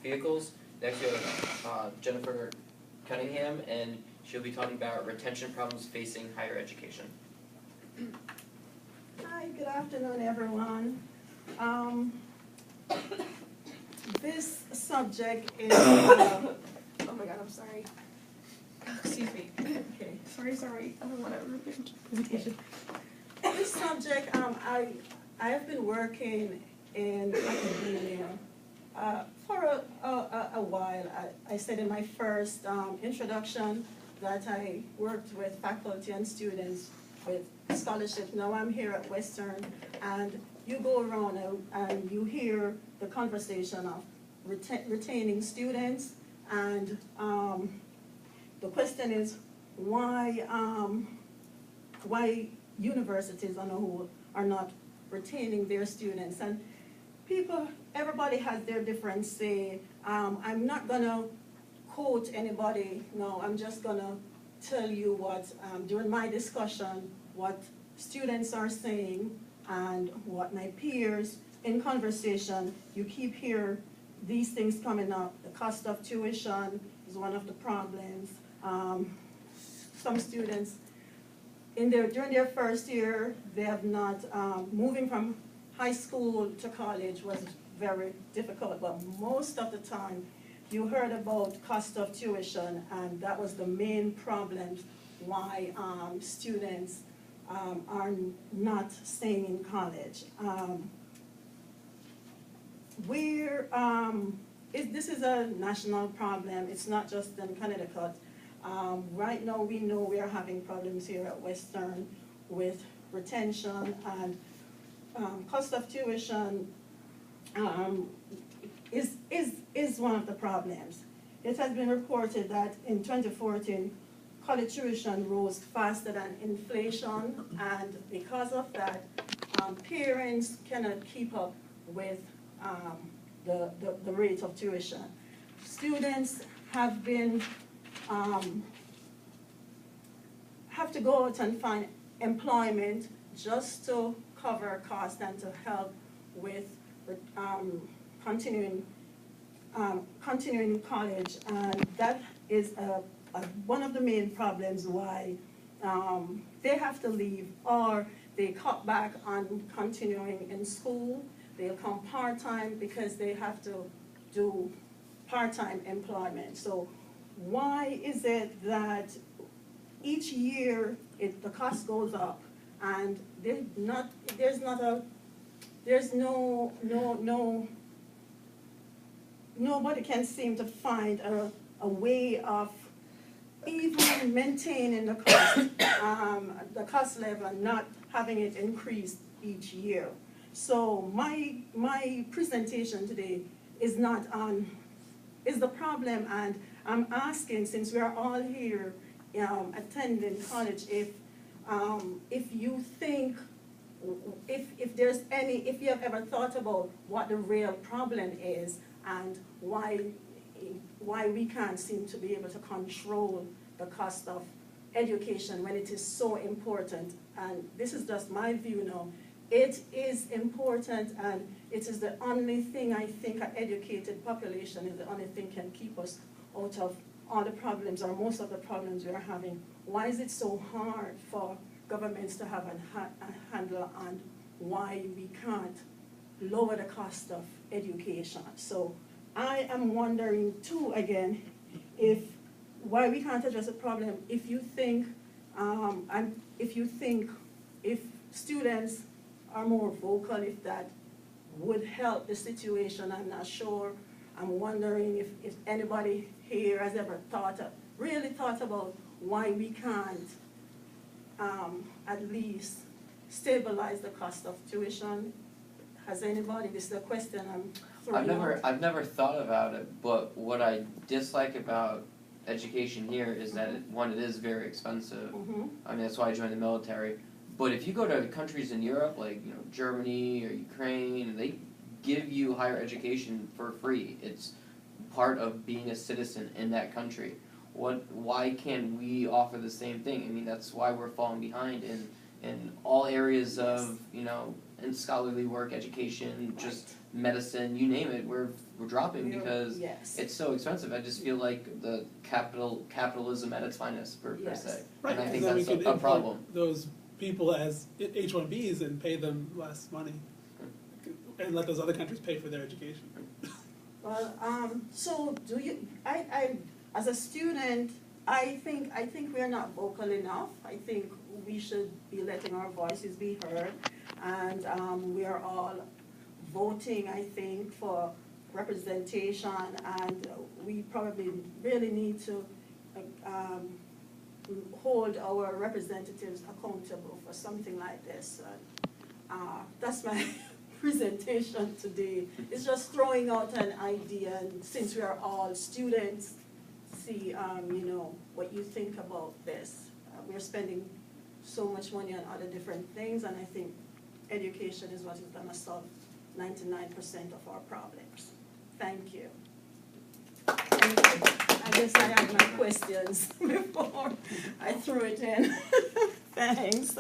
vehicles. Next we have Jennifer Cunningham, and she'll be talking about retention problems facing higher education. Hi, good afternoon, everyone. This subject is, Oh my god, I'm sorry. Excuse me. okay. Sorry. I don't want to ruin the presentation. This subject, I have been working in academia for a while. I said in my first introduction that I worked with faculty and students with scholarships. Now I'm here at Western, and you go around and you hear the conversation of retaining students, and the question is why universities on the whole are not retaining their students. And everybody has their different say. I'm not gonna quote anybody, no, I'm just gonna tell you what, during my discussion, what students are saying and what my peers in conversation, you keep hearing these things coming up. The cost of tuition is one of the problems. Some students, during their first year, they have not, moving from high school to college was very difficult, but most of the time, you heard about cost of tuition, and that was the main problem why students are not staying in college. This is a national problem. It's not just in Connecticut. Right now, we know we are having problems here at Western with retention, and cost of tuition is one of the problems. It has been reported that in 2014, college tuition rose faster than inflation, and because of that, parents cannot keep up with the rate of tuition. Students have been have to go out and find employment just to cover costs and to help with continuing college, and that is one of the main problems why they have to leave, or they cut back on continuing in school. They'll come part-time because they have to do part-time employment. So why is it that each year the cost goes up, and nobody can seem to find a way of even maintaining the cost level and not having it increase each year. So my presentation today is the problem, and I'm asking, since we are all here attending college, if you think, if you have ever thought about what the real problem is and why we can't seem to be able to control the cost of education when it is so important. And this is just my view now. It is important, and it is the only thing I think an educated population is the only thing can keep us out of all the problems, or most of the problems we are having. Why is it so hard for governments to have a handle on why we can't lower the cost of education? So I am wondering too, again, why we can't address the problem. If you think if students are more vocal, if that would help the situation, I'm not sure. I'm wondering if anybody here has ever really thought about why we can't at least stabilize the cost of tuition. Has anybody? This is a question I'm throwing out. I've never thought about it, but what I dislike about education here is that it is very expensive. Mm-hmm. I mean, that's why I joined the military. But if you go to countries in Europe, like Germany or Ukraine, they give you higher education for free. It's part of being a citizen in that country. Why can't we offer the same thing? I mean, that's why we're falling behind in all areas of in scholarly work, education, just medicine, you name it, we're dropping because Yes. it's so expensive. I just feel like the capitalism at its finest per Yes. se, Right, and I think then we that's could a import problem. those people as H-1Bs and pay them less money, and let those other countries pay for their education. Well, so do you, as a student, I think we're not vocal enough. I think we should be letting our voices be heard. And, we are all voting, I think, for representation, and we probably really need to, hold our representatives accountable for something like this. That's my presentation today. It's just throwing out an idea, and since we are all students, see, what you think about this. We're spending so much money on other different things, and I think education is what is gonna solve 99% of our problems. Thank you. I guess I had my questions before I threw it in. Thanks.